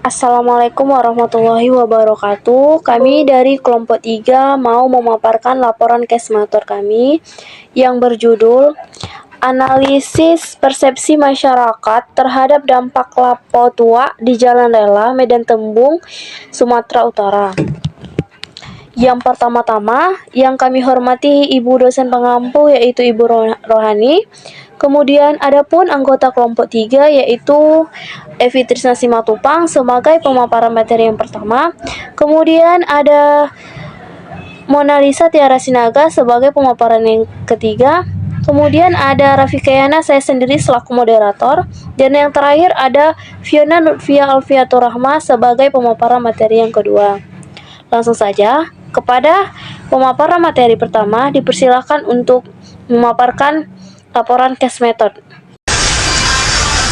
Assalamualaikum warahmatullahi wabarakatuh. Kami dari kelompok 3 mau memaparkan laporan kesmator kami yang berjudul Analisis Persepsi Masyarakat Terhadap Dampak Lapo Tua di Jalan Rela Medan Tembung, Sumatera Utara. Yang pertama-tama, yang kami hormati Ibu dosen pengampu yaitu Ibu Rohani. Kemudian adapun anggota kelompok 3 yaitu Evi Trisna Simatupang sebagai pemaparan materi yang pertama. Kemudian ada Mona Lisa Tiara Sinaga sebagai pemaparan yang ketiga. Kemudian ada Rafikayana, saya sendiri selaku moderator. Dan yang terakhir ada Fiona Nurfia Alfiatur Rahma sebagai pemaparan materi yang kedua. Langsung saja kepada pemaparan materi pertama, dipersilakan untuk memaparkan laporan case method.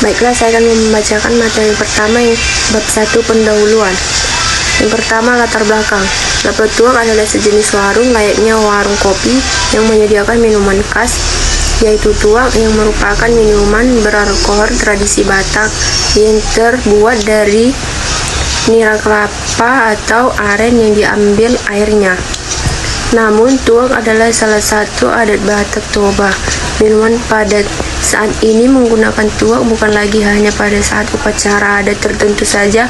Baiklah, saya akan membacakan materi pertama yang bab 1 pendahuluan. Yang pertama, latar belakang. Lapo Tuak adalah sejenis warung layaknya warung kopi yang menyediakan minuman khas, yaitu tuak yang merupakan minuman beralkohol tradisi Batak yang terbuat dari nira kelapa atau aren yang diambil airnya. Namun, tuak adalah salah satu adat Batak Toba. Minuman pada saat ini menggunakan tuak bukan lagi hanya pada saat upacara adat tertentu saja,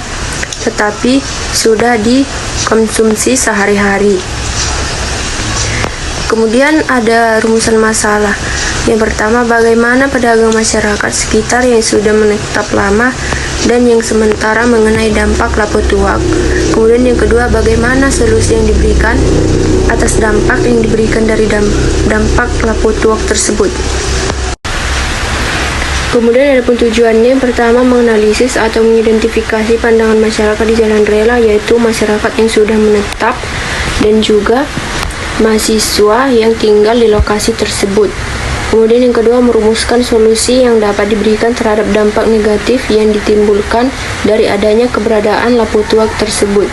tetapi sudah dikonsumsi sehari-hari. Kemudian ada rumusan masalah. Yang pertama, bagaimana pedagang masyarakat sekitar yang sudah menetap lama dan yang sementara mengenai dampak lapo tuak. Kemudian yang kedua, bagaimana solusi yang diberikan atas dampak yang diberikan dari dampak lapo tuak tersebut. Kemudian ada tujuannya. Yang pertama, menganalisis atau mengidentifikasi pandangan masyarakat di Jalan Rela, yaitu masyarakat yang sudah menetap dan juga mahasiswa yang tinggal di lokasi tersebut. Kemudian yang kedua, merumuskan solusi yang dapat diberikan terhadap dampak negatif yang ditimbulkan dari adanya keberadaan lapo tuak tersebut.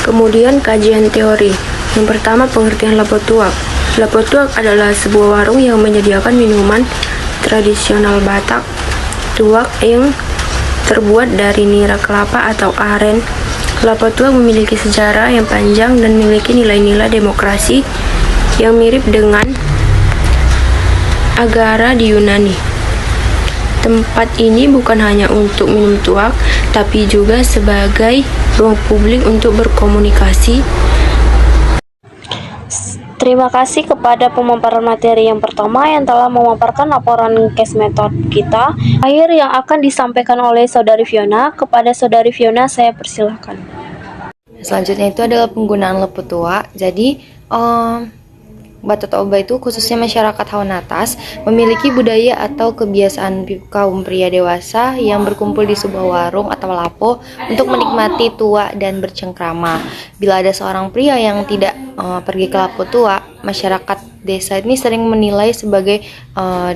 Kemudian kajian teori. Yang pertama, pengertian lapo tuak. Lapo tuak adalah sebuah warung yang menyediakan minuman tradisional Batak tuak yang terbuat dari nira kelapa atau aren. Lapo tuak memiliki sejarah yang panjang dan memiliki nilai-nilai demokrasi yang mirip dengan Agara di Yunani. Tempat ini bukan hanya untuk minum tuak, tapi juga sebagai ruang publik untuk berkomunikasi. Terima kasih kepada pemaparan materi yang pertama yang telah memaparkan laporan case method kita. Akhir yang akan disampaikan oleh Saudari Fiona. Kepada Saudari Fiona, saya persilakan. Selanjutnya itu adalah penggunaan lapo tua. Jadi Batak Toba itu khususnya masyarakat hawan atas memiliki budaya atau kebiasaan kaum pria dewasa yang berkumpul di sebuah warung atau lapo untuk menikmati tua dan bercengkrama. Bila ada seorang pria yang tidak pergi ke lapo tua, masyarakat desa ini sering menilai sebagai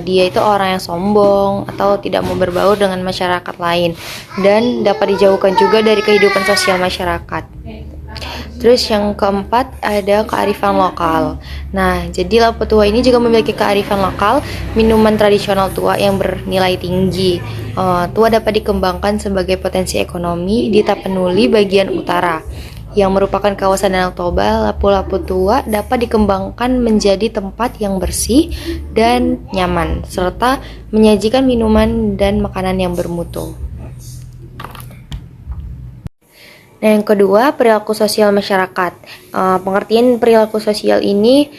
dia itu orang yang sombong atau tidak mau berbaur dengan masyarakat lain dan dapat dijauhkan juga dari kehidupan sosial masyarakat. Terus yang keempat ada kearifan lokal. Nah, jadi lapo tua ini juga memiliki kearifan lokal, minuman tradisional tua yang bernilai tinggi. Tua dapat dikembangkan sebagai potensi ekonomi di Tapanuli bagian utara, yang merupakan kawasan Danau Toba. Lapo-lapo tua dapat dikembangkan menjadi tempat yang bersih dan nyaman, serta menyajikan minuman dan makanan yang bermutu. Nah, yang kedua, perilaku sosial masyarakat. Pengertian perilaku sosial ini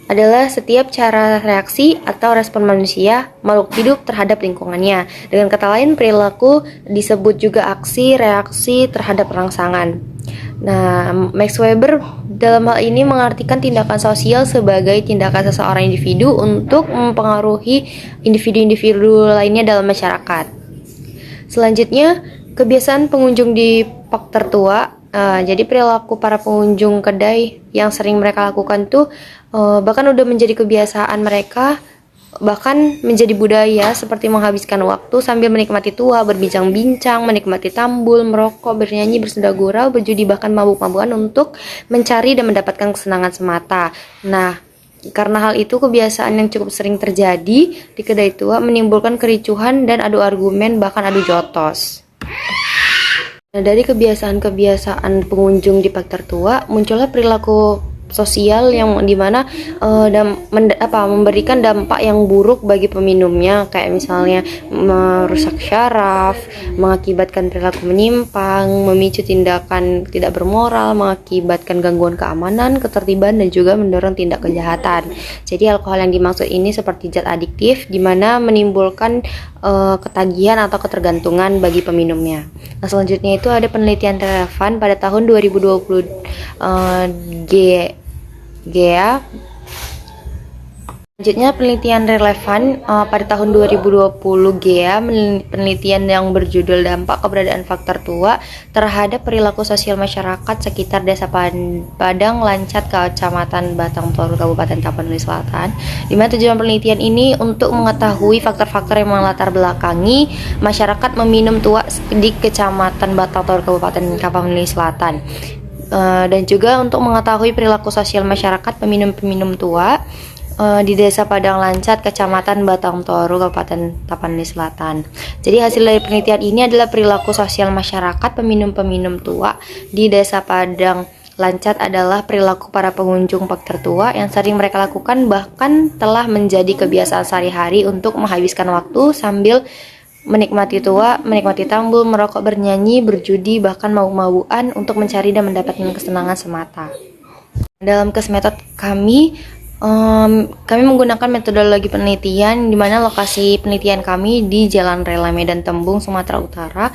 adalah setiap cara reaksi atau respon manusia, makhluk hidup terhadap lingkungannya. Dengan kata lain, perilaku disebut juga aksi, reaksi terhadap rangsangan. Nah, Max Weber dalam hal ini mengartikan tindakan sosial sebagai tindakan seseorang individu untuk mempengaruhi individu-individu lainnya dalam masyarakat. Selanjutnya, kebiasaan pengunjung di pak tertua. Jadi perilaku para pengunjung kedai yang sering mereka lakukan tuh bahkan udah menjadi kebiasaan mereka, bahkan menjadi budaya, seperti menghabiskan waktu sambil menikmati tua, berbincang-bincang, menikmati tambul, merokok, bernyanyi, bersenda gurau, berjudi, bahkan mabuk-mabukan untuk mencari dan mendapatkan kesenangan semata. Nah, karena hal itu, kebiasaan yang cukup sering terjadi di kedai tua menimbulkan kericuhan dan adu argumen, bahkan adu jotos. Nah, dari kebiasaan-kebiasaan pengunjung di park tertua, muncullah perilaku sosial yang dimana memberikan dampak yang buruk bagi peminumnya, kayak misalnya merusak syaraf, mengakibatkan perilaku menyimpang, memicu tindakan tidak bermoral, mengakibatkan gangguan keamanan, ketertiban, dan juga mendorong tindak kejahatan. Jadi alkohol yang dimaksud ini seperti zat adiktif, dimana menimbulkan ketagihan atau ketergantungan bagi peminumnya. Nah, selanjutnya itu ada penelitian relevan pada tahun 2020 GEA. Selanjutnya penelitian relevan pada tahun 2020 GEA, penelitian yang berjudul dampak keberadaan faktor tua terhadap perilaku sosial masyarakat sekitar Desa Padang Lancat, Kecamatan Batang Toru, Kabupaten Tapanuli Selatan. Di mana tujuan penelitian ini untuk mengetahui faktor-faktor yang melatar belakangi masyarakat meminum tua di Kecamatan Batang Toru, Kabupaten Tapanuli Selatan. Dan juga untuk mengetahui perilaku sosial masyarakat peminum-peminum tua di Desa Padang Lancat, Kecamatan Batang Toru, Kabupaten Tapanuli Selatan. Jadi hasil dari penelitian ini adalah perilaku sosial masyarakat peminum-peminum tua di Desa Padang Lancat adalah perilaku para pengunjung park tertua yang sering mereka lakukan, bahkan telah menjadi kebiasaan sehari-hari untuk menghabiskan waktu sambil menikmati tua, menikmati tambul, merokok, bernyanyi, berjudi, bahkan mabuk-mabukan untuk mencari dan mendapatkan kesenangan semata. Dalam case method kami menggunakan metodologi penelitian di mana lokasi penelitian kami di Jalan Rela Medan Tembung, Sumatera Utara,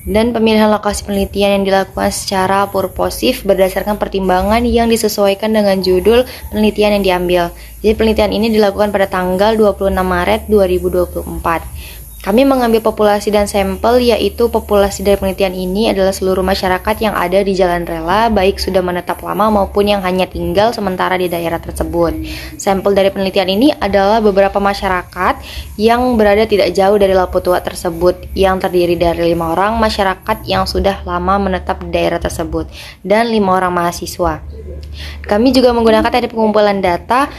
dan pemilihan lokasi penelitian yang dilakukan secara purposif berdasarkan pertimbangan yang disesuaikan dengan judul penelitian yang diambil. Jadi penelitian ini dilakukan pada tanggal 26 Maret 2024. Kami mengambil populasi dan sampel, yaitu populasi dari penelitian ini adalah seluruh masyarakat yang ada di Jalan Rela, baik sudah menetap lama maupun yang hanya tinggal sementara di daerah tersebut. Sampel dari penelitian ini adalah beberapa masyarakat yang berada tidak jauh dari Lapo Tua tersebut, yang terdiri dari 5 orang masyarakat yang sudah lama menetap di daerah tersebut, dan 5 orang mahasiswa. Kami juga menggunakan teknik pengumpulan data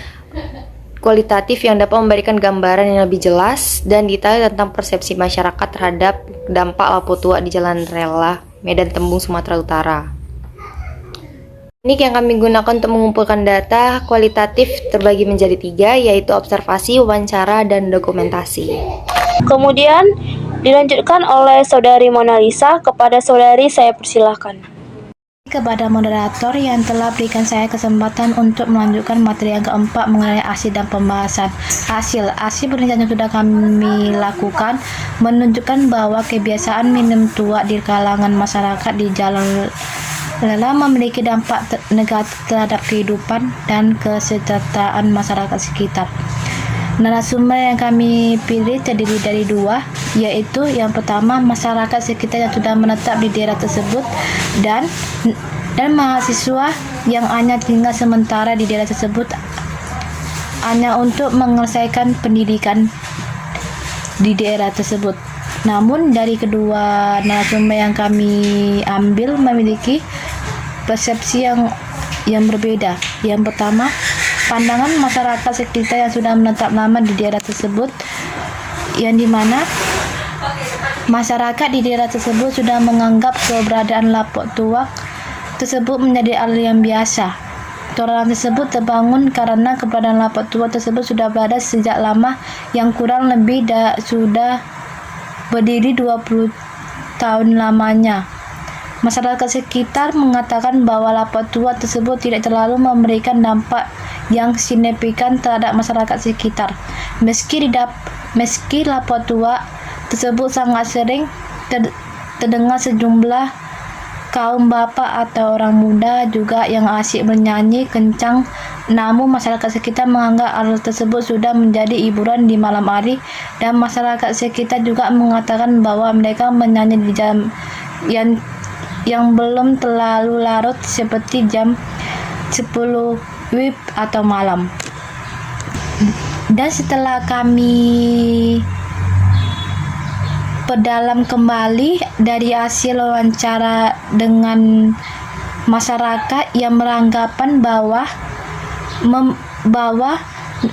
kualitatif yang dapat memberikan gambaran yang lebih jelas dan detail tentang persepsi masyarakat terhadap dampak Lapo Tua di Jalan Rela Medan Tembung, Sumatera Utara. Teknik yang kami gunakan untuk mengumpulkan data kualitatif terbagi menjadi 3, yaitu observasi, wawancara, dan dokumentasi. Kemudian dilanjutkan oleh Saudari Mona Lisa. Kepada saudari saya persilahkan. Kepada moderator yang telah berikan saya kesempatan untuk melanjutkan materi yang keempat mengenai aksi dan pembahasan hasil penelitian yang sudah kami lakukan menunjukkan bahwa kebiasaan minum tua di kalangan masyarakat di Jalan Rela memiliki dampak negatif terhadap kehidupan dan kesejahteraan masyarakat sekitar. Narasumber yang kami pilih terdiri dari 2, yaitu yang pertama masyarakat sekitar yang sudah menetap di daerah tersebut dan mahasiswa yang hanya tinggal sementara di daerah tersebut hanya untuk menyelesaikan pendidikan di daerah tersebut. Namun dari kedua narasumber yang kami ambil memiliki persepsi yang berbeda. Yang pertama, pandangan masyarakat sekitar yang sudah menetap lama di daerah tersebut, yang dimana masyarakat di daerah tersebut sudah menganggap keberadaan Lapo Tua tersebut menjadi hal yang biasa. Toleransi tersebut terbangun karena keberadaan Lapo Tua tersebut sudah berada sejak lama, yang kurang lebih sudah berdiri 20 tahun lamanya. Masyarakat sekitar mengatakan bahwa Lapo Tua tersebut tidak terlalu memberikan dampak yang signifikan terhadap masyarakat sekitar. Meski Lapo Tua tersebut sangat sering terdengar sejumlah kaum bapak atau orang muda juga yang asyik bernyanyi kencang, namun masyarakat sekitar menganggap hal tersebut sudah menjadi hiburan di malam hari, dan masyarakat sekitar juga mengatakan bahwa mereka menyanyi di jam yang belum terlalu larut seperti jam 10 WIB atau malam. Dan setelah kami perdalam kembali dari hasil wawancara dengan masyarakat yang beranggapan bahwa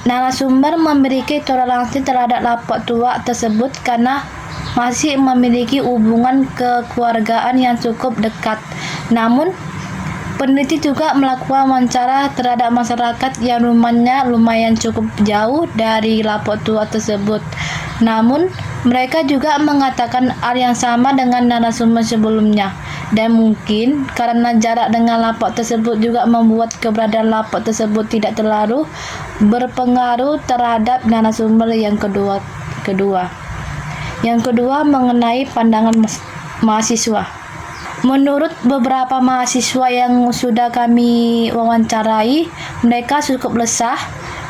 narasumber memiliki toleransi terhadap Lapo Tua tersebut karena masih memiliki hubungan kekeluargaan yang cukup dekat. Namun, peneliti juga melakukan wawancara terhadap masyarakat yang rumahnya lumayan cukup jauh dari Lapak Tua tersebut. Namun, mereka juga mengatakan hal yang sama dengan narasumber sebelumnya. Dan mungkin karena jarak dengan lapak tersebut juga membuat keberadaan lapak tersebut tidak terlalu berpengaruh terhadap narasumber yang kedua. Yang kedua mengenai pandangan mahasiswa. Menurut beberapa mahasiswa yang sudah kami wawancarai, mereka cukup resah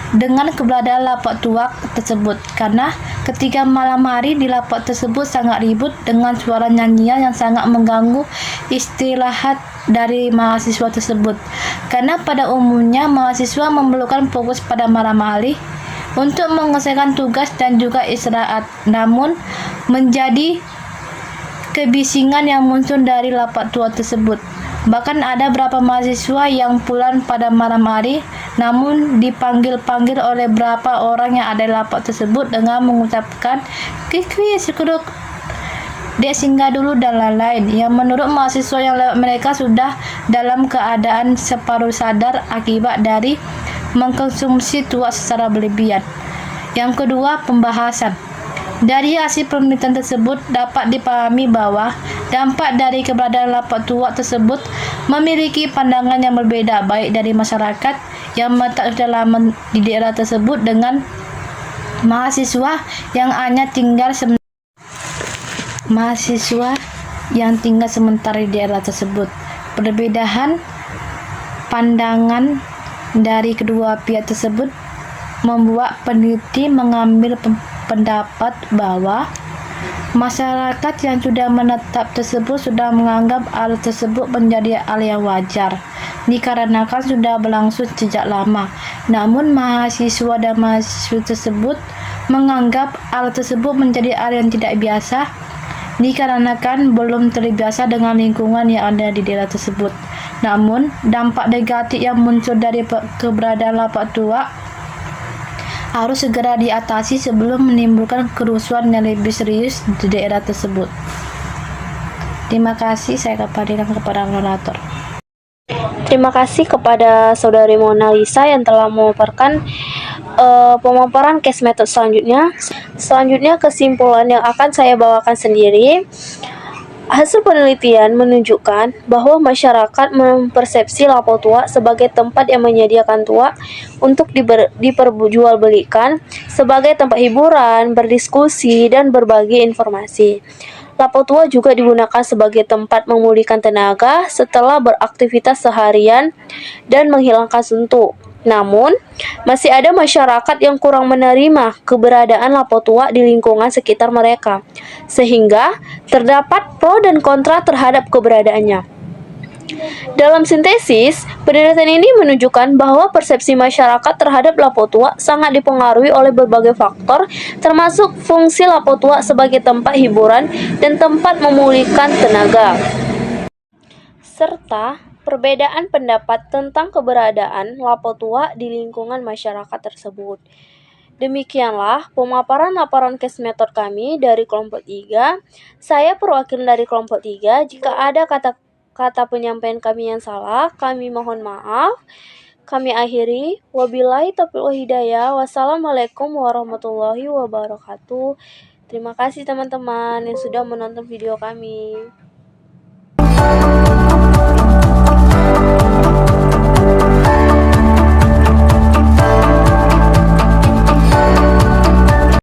dengan keberadaan lapak tua tersebut karena ketika malam hari di lapak tersebut sangat ribut dengan suara nyanyian yang sangat mengganggu istirahat dari mahasiswa tersebut. Karena pada umumnya mahasiswa memerlukan fokus pada malam hari untuk menyelesaikan tugas dan juga istirahat. Namun menjadi kebisingan yang muncul dari lapak tua tersebut. Bahkan ada beberapa mahasiswa yang pulang pada malam hari namun dipanggil-panggil oleh beberapa orang yang ada di lapak tersebut dengan mengucapkan kikwi sekuruk dia singgah dulu dan lain-lain, yang menurut mahasiswa yang lewat mereka sudah dalam keadaan separuh sadar akibat dari mengkonsumsi tua secara berlebihan. Yang kedua, pembahasan. Dari hasil penelitian tersebut dapat dipahami bahwa dampak dari keberadaan lapak tua tersebut memiliki pandangan yang berbeda baik dari masyarakat yang lama di daerah tersebut dengan mahasiswa yang hanya tinggal sementara di daerah tersebut. Perbedaan pandangan dari kedua pihak tersebut membuat peneliti mengambil pendapat bahwa masyarakat yang sudah menetap tersebut sudah menganggap hal tersebut menjadi hal yang wajar dikarenakan sudah berlangsung sejak lama. Namun mahasiswa dan mahasiswa tersebut menganggap hal tersebut menjadi hal yang tidak biasa dikarenakan belum terbiasa dengan lingkungan yang ada di daerah tersebut. Namun dampak negatif yang muncul dari keberadaan lapak tua harus segera diatasi sebelum menimbulkan kerusuhan yang lebih serius di daerah tersebut. Terima kasih, saya kembalikan kepada moderator. Terima kasih kepada Saudari Mona Lisa yang telah memaparkan pemaparan case method selanjutnya. Selanjutnya kesimpulan yang akan saya bawakan sendiri. Hasil penelitian menunjukkan bahwa masyarakat mempersepsi lapak tua sebagai tempat yang menyediakan tua untuk diperjualbelikan sebagai tempat hiburan, berdiskusi, dan berbagi informasi. Lapak tua juga digunakan sebagai tempat memulihkan tenaga setelah beraktivitas seharian dan menghilangkan suntuk. Namun, masih ada masyarakat yang kurang menerima keberadaan lapak tua di lingkungan sekitar mereka, sehingga terdapat pro dan kontra terhadap keberadaannya. Dalam sintesis, penelitian ini menunjukkan bahwa persepsi masyarakat terhadap lapak tua sangat dipengaruhi oleh berbagai faktor, termasuk fungsi lapak tua sebagai tempat hiburan dan tempat memulihkan tenaga, serta perbedaan pendapat tentang keberadaan lapak tua di lingkungan masyarakat tersebut. Demikianlah pemaparan laporan case method kami dari kelompok 3. Saya perwakilan dari kelompok 3. Jika ada kata penyampaian kami yang salah, kami mohon maaf. Kami akhiri. Wabillahi taufiq wal hidayah. Wassalamualaikum warahmatullahi wabarakatuh. Terima kasih teman-teman yang sudah menonton video kami.